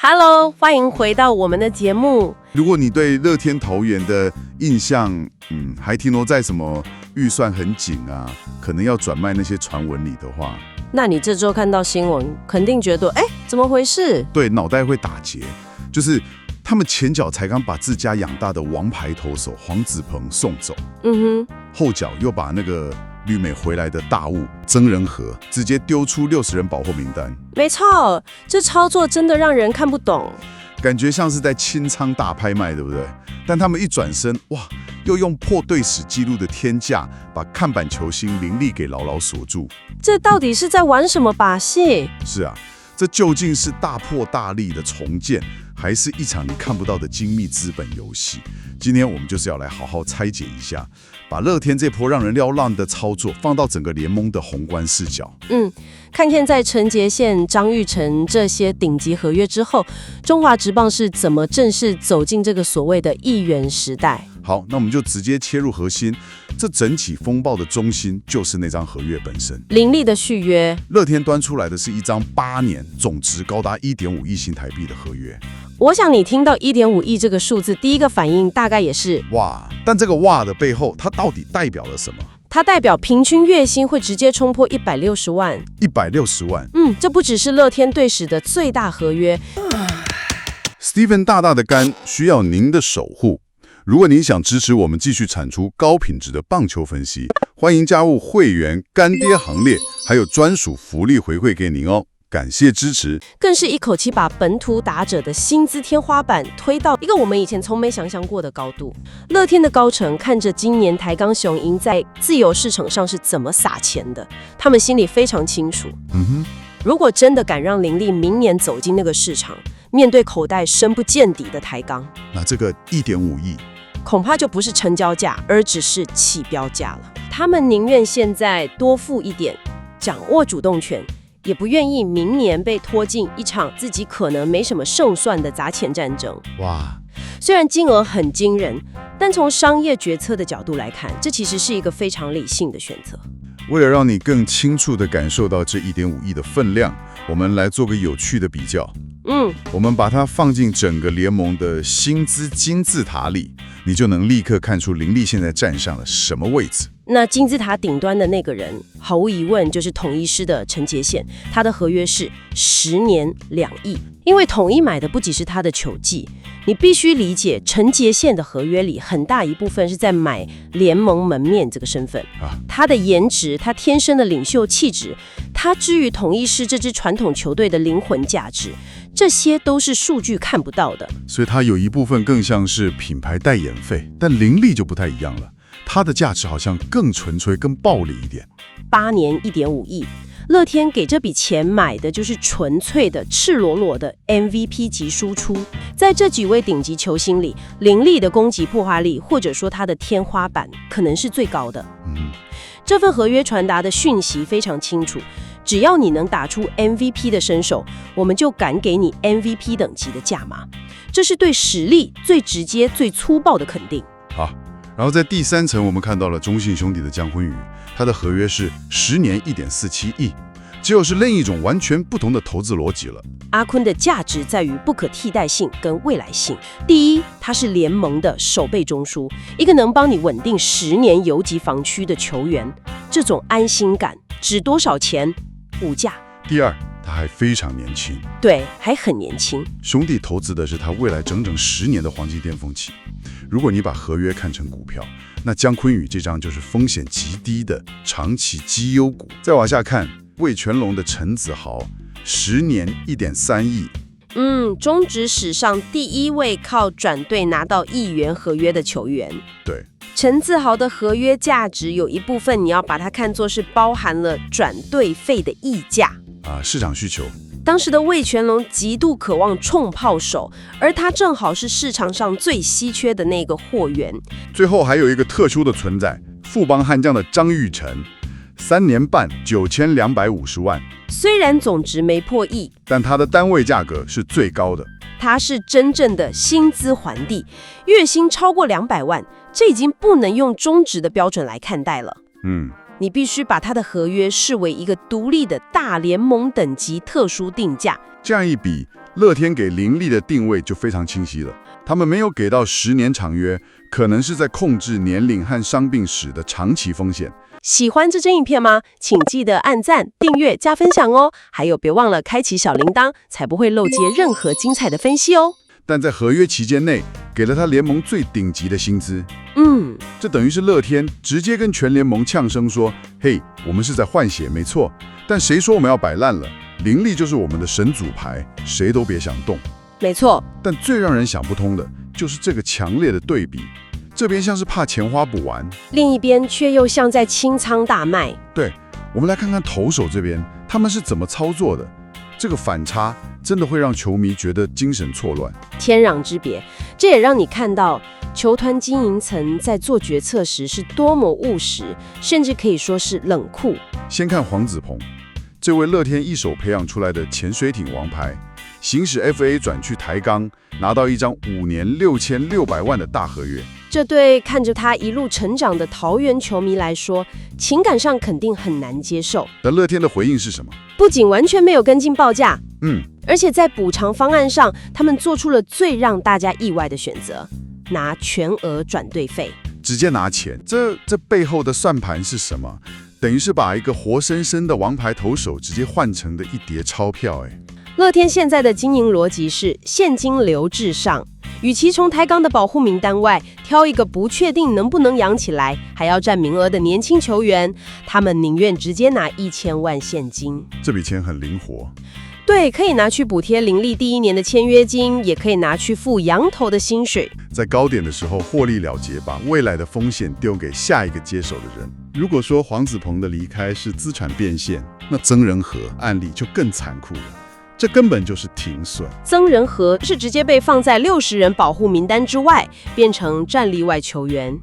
Hello， 欢迎回到我们的节目。如果你对乐天桃园的印象，还停留在什么预算很紧啊，可能要转卖那些传闻里的话，那你这周看到新闻，肯定觉得，怎么回事？对，脑袋会打结。就是他们前脚才刚把自家养大的王牌投手黄子鹏送走，后脚又把那个旅美回来的大物曾仁和直接丢出60人保护名单。没错，这操作真的让人看不懂，感觉像是在清仓大拍卖，对不对？但他们一转身，哇，又用破队史纪录的天价把看板球星林立给牢牢锁住。这到底是在玩什么把戏？是啊，这究竟是大破大立的重建，还是一场你看不到的精密资本游戏？今天我们就是要来好好拆解一下，把乐天这波让人撩浪的操作放到整个联盟的宏观视角。看看在陈杰宪、张育成这些顶级合约之后，中华职棒是怎么正式走进这个所谓的1元时代。好，那我们就直接切入核心，这整起风暴的中心就是那张合约本身。林立的续约，乐天端出来的是一张8年总值高达1.5亿新台币的合约。我想你听到1.5亿这个数字，第一个反应大概也是哇，但这个哇的背后，它到底代表了什么？它代表平均月薪会直接冲破160万。160万。这不只是乐天队史的最大合约。Steven 大大的肝需要您的守护。如果您想支持我们继续产出高品质的棒球分析，欢迎加入会员干爹行列，还有专属福利回馈给您哦。感谢支持，更是一口气把本土打者的薪资天花板推到一个我们以前从没想象过的高度。乐天的高层看着今年台钢雄鹰在自由市场上是怎么撒钱的，他们心里非常清楚。如果真的敢让林立明年走进那个市场，面对口袋深不见底的台钢，那这个1.5亿恐怕就不是成交价，而只是起标价了。他们宁愿现在多付一点，掌握主动权，也不愿意明年被拖进一场自己可能没什么胜算的砸钱战争。哇，虽然金额很惊人，但从商业决策的角度来看，这其实是一个非常理性的选择。为了让你更清楚地感受到这1.5亿的分量，我们来做个有趣的比较。我们把它放进整个联盟的薪资金字塔里，你就能立刻看出林立现在站上了什么位置。那金字塔顶端的那个人，毫无疑问就是统一狮的陈杰宪，他的合约是10年2亿。因为统一买的不仅是他的球技，你必须理解陈杰宪的合约里很大一部分是在买联盟门面这个身份。他的颜值，他天生的领袖气质，他之于统一狮这支传统球队的灵魂价值，这些都是数据看不到的。所以他有一部分更像是品牌代言费，但林立就不太一样了。它的价值好像更纯粹、更暴力一点。8年1.5亿，乐天给这笔钱买的就是纯粹的、赤裸裸的 MVP 级输出。在这几位顶级球星里，林立的攻击破坏力，或者说他的天花板，可能是最高的。这份合约传达的讯息非常清楚，只要你能打出 MVP 的身手，我们就敢给你 MVP 等级的价码。这是对实力最直接、最粗暴的肯定。好。然后在第3层，我们看到了中信兄弟的江坤宇，他的合约是10年1.47亿，只有是另一种完全不同的投资逻辑了。阿坤的价值在于不可替代性跟未来性。第一，他是联盟的守备中枢，一个能帮你稳定10年游击防区的球员，这种安心感值多少钱？无价。第二，他还非常年轻，对，还很年轻。兄弟投资的是他未来整整10年的黄金巅峰期。如果你把合约看成股票，那江坤宇这张就是风险极低的长期绩优股。再往下看，味全龙的陈子豪，10年1.3亿。中职史上第一位靠转队拿到1元合约的球员。对，陈子豪的合约价值有一部分你要把它看作是包含了转队费的溢价。市场需求。当时的味全龙极度渴望冲炮手，而他正好是市场上最稀缺的那个货源。最后还有一个特殊的存在，富邦悍将的张育成，3年半9250万。虽然总值没破亿，但他的单位价格是最高的。他是真正的薪资还地，月薪超过200万，这已经不能用中职的标准来看待了。你必须把他的合约视为一个独立的大联盟等级特殊定价。这样一比，乐天给林立的定位就非常清晰了。他们没有给到10年长约，可能是在控制年龄和伤病史的长期风险。喜欢这支影片吗？请记得按赞、订阅、加分享哦！还有别忘了开启小铃铛，才不会漏接任何精彩的分析哦。但在合约期间内，给了他联盟最顶级的薪资。这等于是乐天直接跟全联盟呛声说：“嘿，我们是在换血，没错，但谁说我们要摆烂了？林立就是我们的神主牌，谁都别想动。”没错。但最让人想不通的就是这个强烈的对比，这边像是怕钱花不完，另一边却又像在清仓大卖。对，我们来看看投手这边他们是怎么操作的。这个反差真的会让球迷觉得精神错乱，天壤之别。这也让你看到球团经营层在做决策时是多么务实，甚至可以说是冷酷。先看黄子鹏，这位乐天一手培养出来的潜水艇王牌，行使 FA 转去台钢，拿到一张5年6600万的大合约。这对看着他一路成长的桃园球迷来说，情感上肯定很难接受。那乐天的回应是什么？不仅完全没有跟进报价，而且在补偿方案上，他们做出了最让大家意外的选择，拿全额转队费，直接拿钱。这背后的算盘是什么？等于是把一个活生生的王牌投手直接换成的一叠钞票。乐天现在的经营逻辑是现金流至上，与其从台钢的保护名单外挑一个不确定能不能养起来还要占名额的年轻球员，他们宁愿直接拿1000万现金。这笔钱很灵活，对，可以拿去补贴林立第1年的签约金，也可以拿去付洋投的薪水，在高点的时候获利了结，把未来的风险丢给下一个接手的人。如果说黄子鹏的离开是资产变现，那曾仁和案例就更残酷了，这根本就是停损。曾仁和是直接被放在60人保护名单之外，变成战力外球员。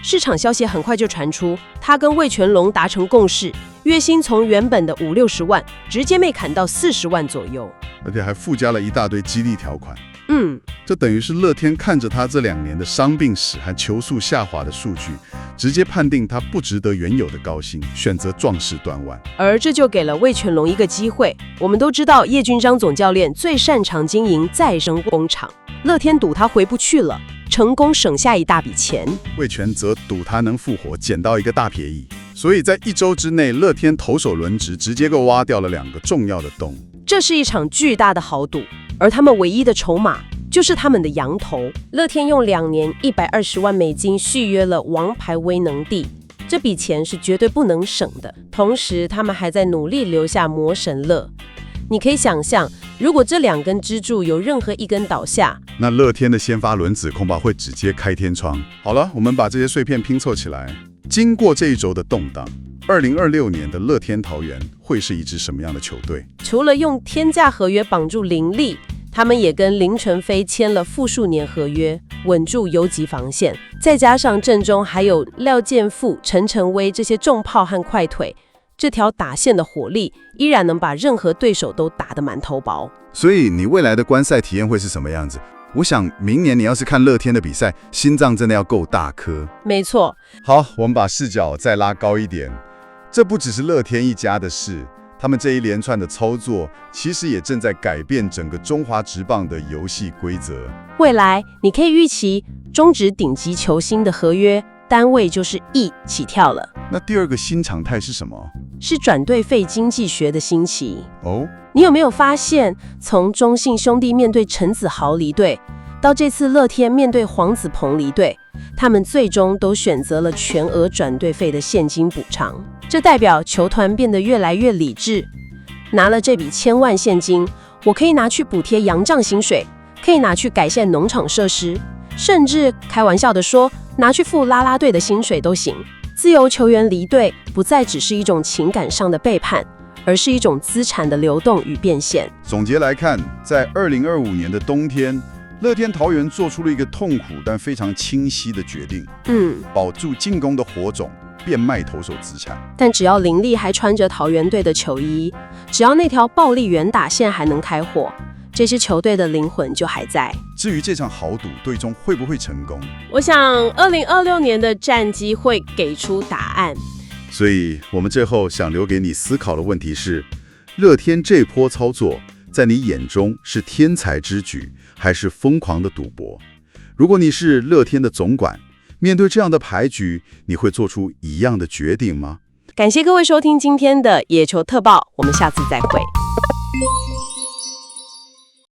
市场消息很快就传出，他跟味全龙达成共识，月薪从原本的50-60万直接被砍到40万左右，而且还附加了一大堆激励条款。这等于是乐天看着他这2年的伤病史和球速下滑的数据，直接判定他不值得原有的高薪，选择壮士断腕。而这就给了味全龙一个机会。我们都知道叶君璋总教练最擅长经营再生工厂，乐天赌他回不去了，成功省下一大笔钱。味全则赌他能复活，捡到一个大便宜。所以在1周之内，乐天投手轮值直接够挖掉了2个重要的洞。这是一场巨大的豪赌，而他们唯一的筹码就是他们的洋投。乐天用2年120万美金续约了王牌威能帝，这笔钱是绝对不能省的。同时，他们还在努力留下魔神乐。你可以想象，如果这2根支柱有任何一根倒下，那乐天的先发轮子恐怕会直接开天窗。好了，我们把这些碎片拼凑起来。经过这一周的动荡，2026年的乐天桃园会是一支什么样的球队？除了用天价合约绑住林立，他们也跟林承飞签了复数年合约，稳住游击防线。再加上阵中还有廖健富、陈晨威这些重炮和快腿，这条打线的火力依然能把任何对手都打得满头包。所以你未来的观赛体验会是什么样子？我想明年你要是看乐天的比赛，心脏真的要够大颗。没错。好，我们把视角再拉高一点，这不只是乐天一家的事，他们这一连串的操作其实也正在改变整个中华职棒的游戏规则。未来你可以预期中职顶级球星的合约单位就是亿起跳了。那第2个新常态是什么？是转队费经济学的兴起。你有没有发现，从中信兄弟面对陈子豪离队，到这次乐天面对黄子鹏离队，他们最终都选择了全额转队费的现金补偿。这代表球团变得越来越理智，拿了这笔1000万现金，我可以拿去补贴洋将薪水，可以拿去改善农场设施，甚至开玩笑的说，拿去付啦啦队的薪水都行。自由球员离队不再只是一种情感上的背叛，而是一种资产的流动与变现。总结来看，在2025年的冬天，乐天桃园做出了一个痛苦但非常清晰的决定，保住进攻的火种，变卖投手资产。但只要林立还穿着桃园队的球衣，只要那条暴力圆打线还能开火，这支球队的灵魂就还在。至于这场豪赌最终会不会成功，我想2026年的战绩会给出答案。所以我们最后想留给你思考的问题是，乐天这波操作在你眼中是天才之举，还是疯狂的赌博？如果你是乐天的总管，面对这样的牌局，你会做出一样的决定吗？感谢各位收听今天的野球特报，我们下次再会。